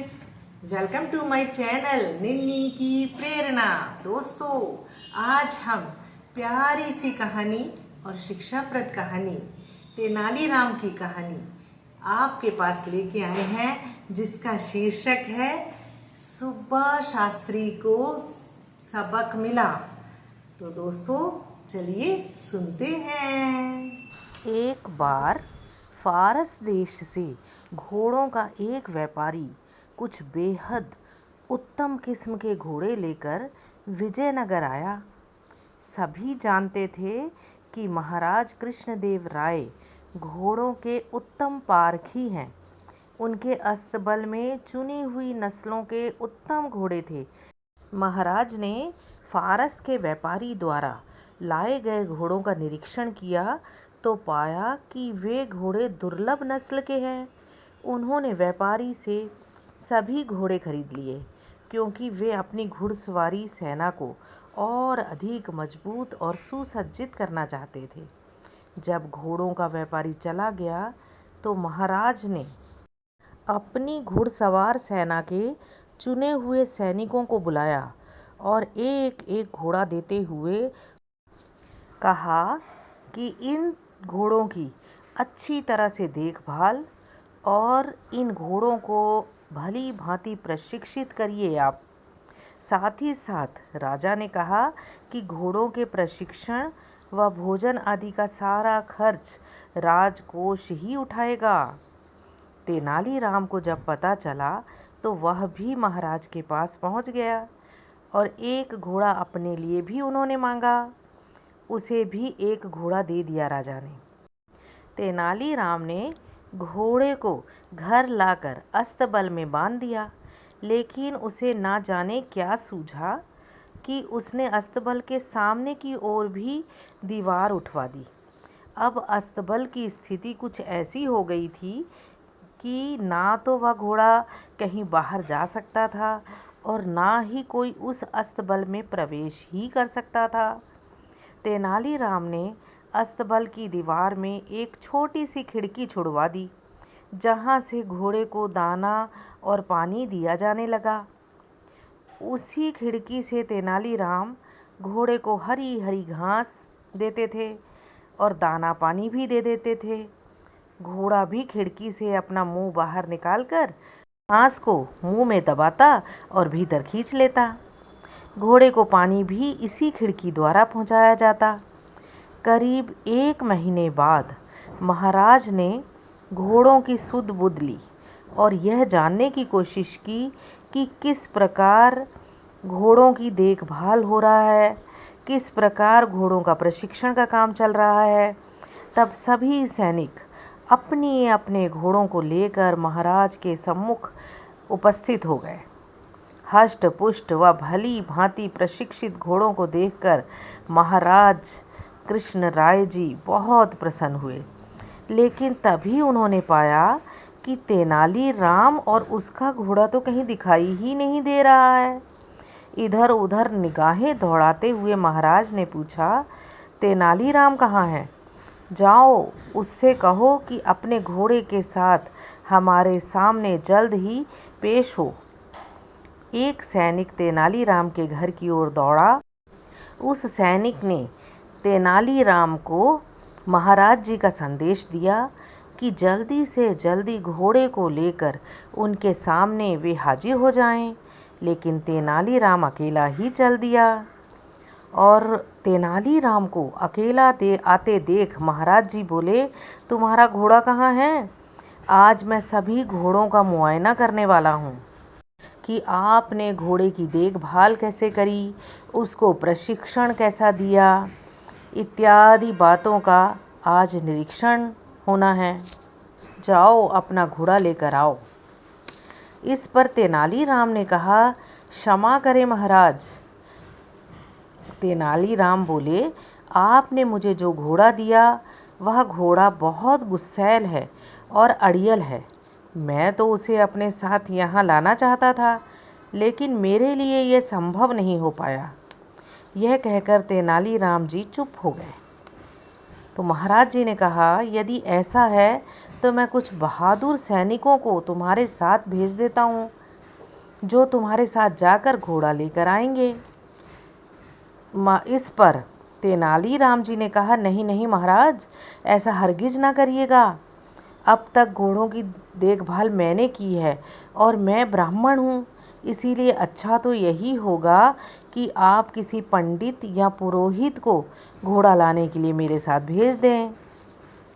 Friends, welcome to my channel Ninni की प्रेरणा। दोस्तों, आज हम प्यारी सी कहानी और शिक्षाप्रद कहानी तेनालीराम की कहानी आपके पास लेके आए हैं, जिसका शीर्षक है सुब्बा शास्त्री को सबक मिला। तो दोस्तों, चलिए सुनते हैं। एक बार फारस देश से घोड़ों का एक व्यापारी कुछ बेहद उत्तम किस्म के घोड़े लेकर विजयनगर आया। सभी जानते थे कि महाराज कृष्णदेव राय घोड़ों के उत्तम पारखी हैं। उनके अस्तबल में चुनी हुई नस्लों के उत्तम घोड़े थे। महाराज ने फारस के व्यापारी द्वारा लाए गए घोड़ों का निरीक्षण किया तो पाया कि वे घोड़े दुर्लभ नस्ल के हैं। उन्होंने व्यापारी से सभी घोड़े खरीद लिए, क्योंकि वे अपनी घुड़सवारी सेना को और अधिक मजबूत और सुसज्जित करना चाहते थे। जब घोड़ों का व्यापारी चला गया तो महाराज ने अपनी घुड़सवार सेना के चुने हुए सैनिकों को बुलाया और एक एक घोड़ा देते हुए कहा कि इन घोड़ों की अच्छी तरह से देखभाल और इन घोड़ों को भली भांति प्रशिक्षित करिए आप। साथ ही साथ राजा ने कहा कि घोड़ों के प्रशिक्षण व भोजन आदि का सारा खर्च राजकोष ही उठाएगा। तेनालीराम को जब पता चला तो वह भी महाराज के पास पहुंच गया और एक घोड़ा अपने लिए भी उन्होंने मांगा। उसे भी एक घोड़ा दे दिया राजा ने। तेनालीराम ने घोड़े को घर लाकर अस्तबल में बांध दिया, लेकिन उसे ना जाने क्या सूझा कि उसने अस्तबल के सामने की ओर भी दीवार उठवा दी। अब अस्तबल की स्थिति कुछ ऐसी हो गई थी कि ना तो वह घोड़ा कहीं बाहर जा सकता था और ना ही कोई उस अस्तबल में प्रवेश ही कर सकता था। तेनालीराम ने अस्तबल की दीवार में एक छोटी सी खिड़की छुड़वा दी, जहाँ से घोड़े को दाना और पानी दिया जाने लगा। उसी खिड़की से तेनालीराम घोड़े को हरी हरी घास देते थे और दाना पानी भी दे देते थे। घोड़ा भी खिड़की से अपना मुंह बाहर निकालकर घास को मुंह में दबाता और भीतर खींच लेता। घोड़े को पानी भी इसी खिड़की द्वारा पहुंचाया जाता। करीब 1 महीने बाद महाराज ने घोड़ों की सुध बुध ली और यह जानने की कोशिश की कि किस प्रकार घोड़ों की देखभाल हो रहा है, किस प्रकार घोड़ों का प्रशिक्षण का काम चल रहा है। तब सभी सैनिक अपने अपने घोड़ों को लेकर महाराज के सम्मुख उपस्थित हो गए। हष्ट पुष्ट व भली भांति प्रशिक्षित घोड़ों को देखकर महाराज कृष्ण राय जी बहुत प्रसन्न हुए। लेकिन तभी उन्होंने पाया कि तेनालीराम और उसका घोड़ा तो कहीं दिखाई ही नहीं दे रहा है। इधर उधर निगाहें दौड़ाते हुए महाराज ने पूछा, तेनालीराम कहाँ है? जाओ उससे कहो कि अपने घोड़े के साथ हमारे सामने जल्द ही पेश हो। एक सैनिक तेनालीराम के घर की ओर दौड़ा। उस सैनिक ने तेनालीराम को महाराज जी का संदेश दिया कि जल्दी से जल्दी घोड़े को लेकर उनके सामने वे हाजिर हो जाएं। लेकिन तेनालीराम अकेला ही चल दिया और तेनालीराम को अकेला आते देख महाराज जी बोले, तुम्हारा घोड़ा कहाँ है? आज मैं सभी घोड़ों का मुआयना करने वाला हूँ कि आपने घोड़े की देखभाल कैसे करी, उसको प्रशिक्षण कैसा दिया, इत्यादि बातों का आज निरीक्षण होना है। जाओ अपना घोड़ा लेकर आओ। इस पर तेनालीराम ने कहा, क्षमा करें महाराज। तेनालीराम बोले, आपने मुझे जो घोड़ा दिया वह घोड़ा बहुत गुस्सैल है और अड़ियल है। मैं तो उसे अपने साथ यहाँ लाना चाहता था, लेकिन मेरे लिए यह संभव नहीं हो पाया। यह कहकर तेनालीराम जी चुप हो गए। तो महाराज जी ने कहा, यदि ऐसा है तो मैं कुछ बहादुर सैनिकों को तुम्हारे साथ भेज देता हूँ, जो तुम्हारे साथ जाकर घोड़ा लेकर आएंगे। इस पर तेनालीराम जी ने कहा, नहीं नहीं महाराज, ऐसा हरगिज ना करिएगा। अब तक घोड़ों की देखभाल मैंने की है और मैं ब्राह्मण हूँ, इसीलिए अच्छा तो यही होगा कि आप किसी पंडित या पुरोहित को घोड़ा लाने के लिए मेरे साथ भेज दें।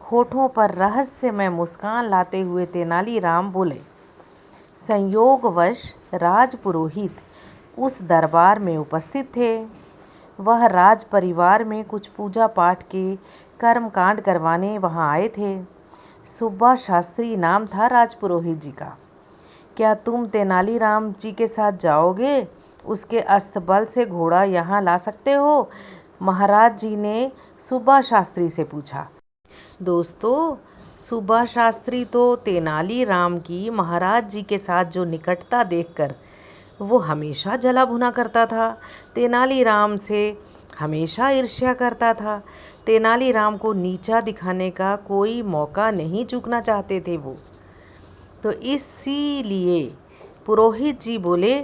होठों पर रहस्यमय मुस्कान लाते हुए तेनालीराम बोले। संयोगवश राजपुरोहित उस दरबार में उपस्थित थे। वह राज परिवार में कुछ पूजा पाठ के कर्मकांड करवाने वहां आए थे। सुब्बा शास्त्री नाम था राजपुरोहित जी का। क्या तुम तेनालीराम जी के साथ जाओगे? उसके अस्तबल से घोड़ा यहाँ ला सकते हो? महाराज जी ने सुब्बा शास्त्री से पूछा। दोस्तों, सुब्बा शास्त्री तो तेनालीराम की महाराज जी के साथ जो निकटता देखकर वो हमेशा जला भुना करता था। तेनालीराम से हमेशा ईर्ष्या करता था। तेनालीराम को नीचा दिखाने का कोई मौका नहीं चूकना चाहते थे वो। तो इसीलिए पुरोहित जी बोले,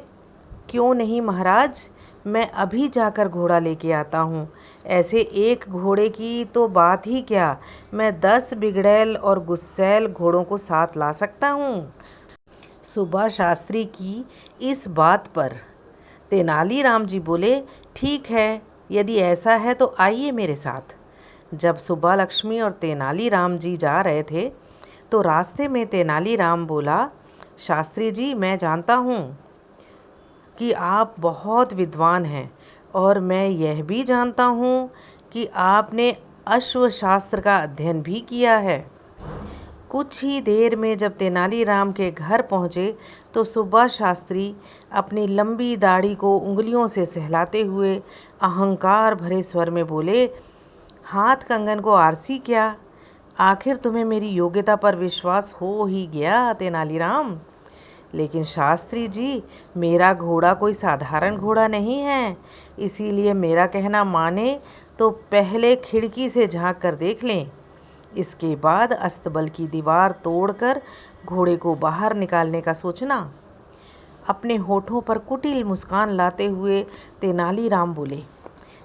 क्यों नहीं महाराज, मैं अभी जाकर घोड़ा लेके आता हूँ। ऐसे एक घोड़े की तो बात ही क्या, मैं 10 बिगड़ैल और गुस्सैल घोड़ों को साथ ला सकता हूँ। सुब्बा शास्त्री की इस बात पर तेनालीराम जी बोले, ठीक है, यदि ऐसा है तो आइए मेरे साथ। जब सुब्बा लक्ष्मी और तेनालीराम जी जा रहे थे तो रास्ते में तेनालीराम बोला, शास्त्री जी, मैं जानता हूँ कि आप बहुत विद्वान हैं और मैं यह भी जानता हूँ कि आपने अश्वशास्त्र का अध्ययन भी किया है। कुछ ही देर में जब तेनालीराम के घर पहुँचे तो सुब्बा शास्त्री अपनी लंबी दाढ़ी को उंगलियों से सहलाते हुए अहंकार भरे स्वर में बोले, हाथ कंगन को आरसी क्या? आखिर तुम्हें मेरी योग्यता पर विश्वास हो ही गया तेनालीराम। लेकिन शास्त्री जी, मेरा घोड़ा कोई साधारण घोड़ा नहीं है, इसीलिए मेरा कहना माने तो पहले खिड़की से झांक कर देख लें। इसके बाद अस्तबल की दीवार तोड़कर घोड़े को बाहर निकालने का सोचना। अपने होठों पर कुटिल मुस्कान लाते हुए तेनालीराम बोले।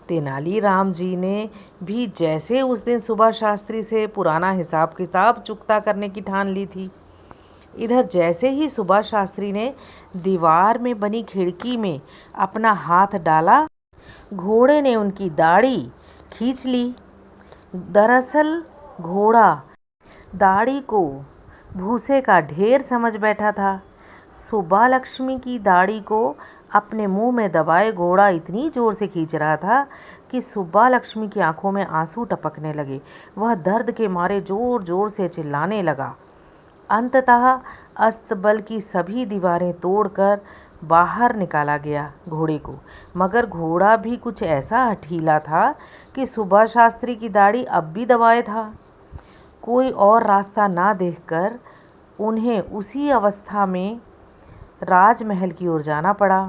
तेनालीराम जी ने भी जैसे उस दिन सुब्बा शास्त्री से पुराना हिसाब किताब चुकता करने की ठान ली थी। इधर जैसे ही सुब्बा शास्त्री ने दीवार में बनी खिड़की में अपना हाथ डाला, घोड़े ने उनकी दाढ़ी खींच ली। दरअसल घोड़ा दाढ़ी को भूसे का ढेर समझ बैठा था। सुब्बा लक्ष्मी की दाढ़ी को अपने मुंह में दबाए घोड़ा इतनी जोर से खींच रहा था कि सुब्बा लक्ष्मी की आंखों में आंसू टपकने लगे। वह दर्द के मारे जोर जोर से चिल्लाने लगा। अंततः अस्तबल की सभी दीवारें तोड़कर बाहर निकाला गया घोड़े को, मगर घोड़ा भी कुछ ऐसा हठीला था कि सुब्बा शास्त्री की दाढ़ी अब भी दबाए था। कोई और रास्ता ना देखकर उन्हें उसी अवस्था में राजमहल की ओर जाना पड़ा।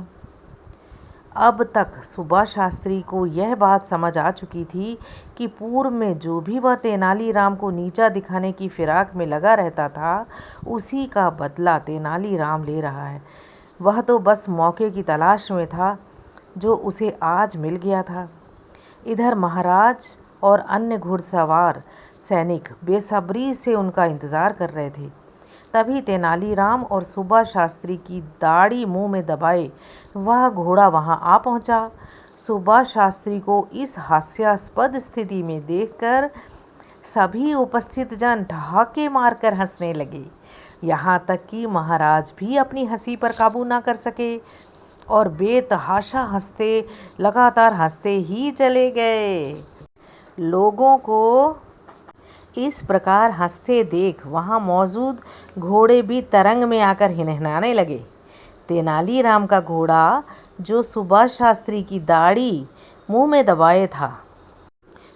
अब तक सुब्बा शास्त्री को यह बात समझ आ चुकी थी कि पूर्व में जो भी वह तेनालीराम को नीचा दिखाने की फिराक में लगा रहता था, उसी का बदला तेनालीराम ले रहा है। वह तो बस मौके की तलाश में था जो उसे आज मिल गया था। इधर महाराज और अन्य घुड़सवार सैनिक बेसब्री से उनका इंतज़ार कर रहे थे। तभी तेनालीराम और सुब्बा शास्त्री की दाढ़ी मुंह में दबाए वह घोड़ा वहां आ पहुंचा। सुब्बा शास्त्री को इस हास्यास्पद स्थिति में देखकर सभी उपस्थित जन ठहाके मारकर हंसने लगे। यहाँ तक कि महाराज भी अपनी हंसी पर काबू ना कर सके और बेतहाशा हंसते, लगातार हंसते ही चले गए। लोगों को इस प्रकार हंसते देख वहाँ मौजूद घोड़े भी तरंग में आकर हिनहिनाने लगे। तेनालीराम का घोड़ा, जो सुब्बा शास्त्री की दाढ़ी मुंह में दबाए था,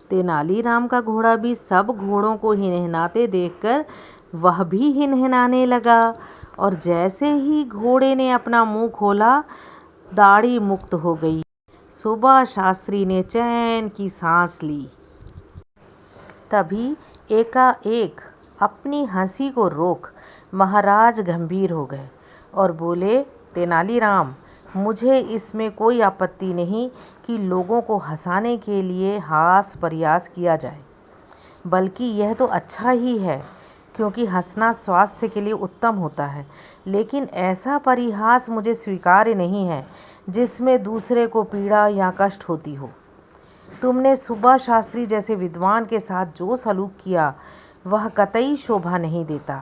तेनालीराम का घोड़ा भी सब घोड़ों को हिनहिनाते देखकर वह भी हिनहिनाने लगा और जैसे ही घोड़े ने अपना मुंह खोला, दाढ़ी मुक्त हो गई। सुब्बा शास्त्री ने चैन की सांस ली। तभी एकाएक अपनी हंसी को रोक महाराज गंभीर हो गए और बोले, तेनालीराम, मुझे इसमें कोई आपत्ति नहीं कि लोगों को हंसाने के लिए हास प्रयास किया जाए, बल्कि यह तो अच्छा ही है, क्योंकि हंसना स्वास्थ्य के लिए उत्तम होता है। लेकिन ऐसा परिहास मुझे स्वीकार्य नहीं है जिसमें दूसरे को पीड़ा या कष्ट होती हो। तुमने सुभाष शास्त्री जैसे विद्वान के साथ जो सलूक किया वह कतई शोभा नहीं देता।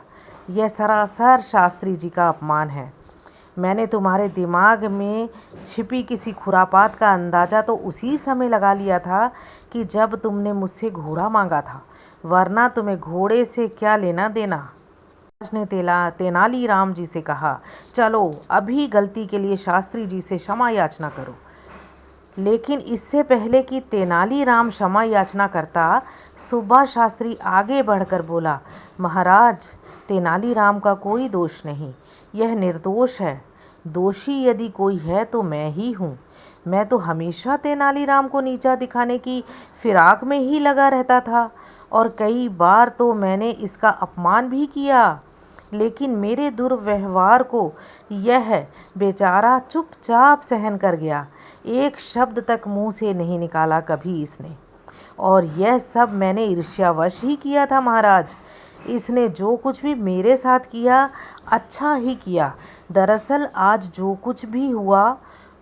यह सरासर शास्त्री जी का अपमान है। मैंने तुम्हारे दिमाग में छिपी किसी खुरापात का अंदाज़ा तो उसी समय लगा लिया था कि जब तुमने मुझसे घोड़ा मांगा था, वरना तुम्हें घोड़े से क्या लेना देना। राज ने तेनालीराम जी से कहा, चलो अभी गलती के लिए शास्त्री जी से क्षमा याचना करो। लेकिन इससे पहले कि तेनालीराम क्षमा याचना करता, सुभाष शास्त्री आगे बढ़कर बोला, महाराज, तेनालीराम का कोई दोष नहीं, यह निर्दोष है। दोषी यदि कोई है तो मैं ही हूँ। मैं तो हमेशा तेनालीराम को नीचा दिखाने की फिराक में ही लगा रहता था और कई बार तो मैंने इसका अपमान भी किया, लेकिन मेरे दुर्व्यवहार को यह बेचारा चुपचाप सहन कर गया। एक शब्द तक मुंह से नहीं निकाला कभी इसने। और यह सब मैंने ईर्ष्यावश ही किया था महाराज। इसने जो कुछ भी मेरे साथ किया अच्छा ही किया। दरअसल आज जो कुछ भी हुआ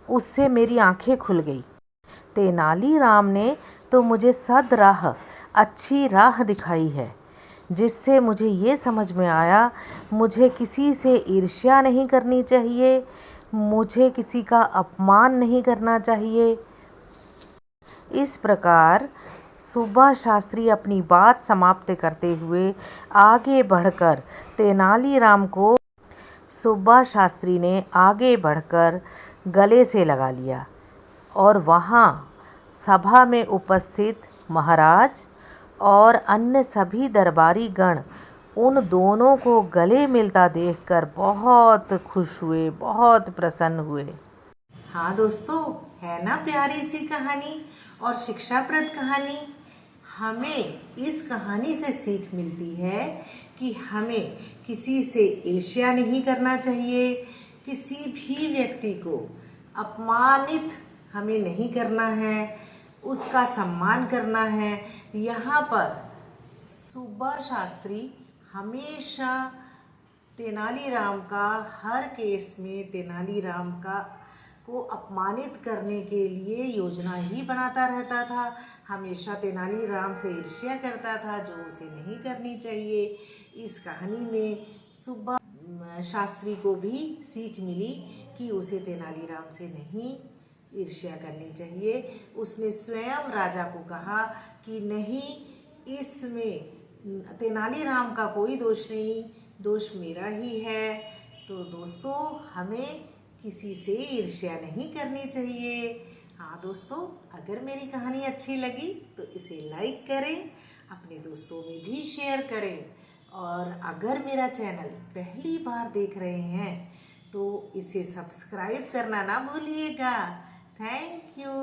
उससे मेरी आंखें खुल गई। तेनालीराम ने तो मुझे सद राह, अच्छी राह दिखाई है, जिससे मुझे ये समझ में आया मुझे किसी से ईर्ष्या नहीं करनी चाहिए, मुझे किसी का अपमान नहीं करना चाहिए। इस प्रकार सुभाष शास्त्री अपनी बात समाप्त करते हुए आगे बढ़कर सुभाष शास्त्री ने आगे बढ़कर गले से लगा लिया और वहाँ सभा में उपस्थित महाराज और अन्य सभी दरबारी गण उन दोनों को गले मिलता देखकर बहुत खुश हुए, बहुत प्रसन्न हुए। हाँ दोस्तों, है ना प्यारी सी कहानी और शिक्षाप्रद कहानी। हमें इस कहानी से सीख मिलती है कि हमें किसी से ईर्ष्या नहीं करना चाहिए, किसी भी व्यक्ति को अपमानित हमें नहीं करना है, उसका सम्मान करना है। यहाँ पर सुभाष शास्त्री हमेशा तेनालीराम का, हर केस में तेनालीराम को अपमानित करने के लिए योजना ही बनाता रहता था। हमेशा तेनालीराम से ईर्ष्या करता था, जो उसे नहीं करनी चाहिए। इस कहानी में सुभाष शास्त्री को भी सीख मिली कि उसे तेनालीराम से नहीं ईर्ष्या करनी चाहिए। उसने स्वयं राजा को कहा कि नहीं, इसमें तेनालीराम का कोई दोष नहीं, दोष मेरा ही है। तो दोस्तों, हमें किसी से ईर्ष्या नहीं करनी चाहिए। हाँ दोस्तों, अगर मेरी कहानी अच्छी लगी तो इसे लाइक करें, अपने दोस्तों में भी शेयर करें, और अगर मेरा चैनल पहली बार देख रहे हैं तो इसे सब्सक्राइब करना ना भूलिएगा। Thank you.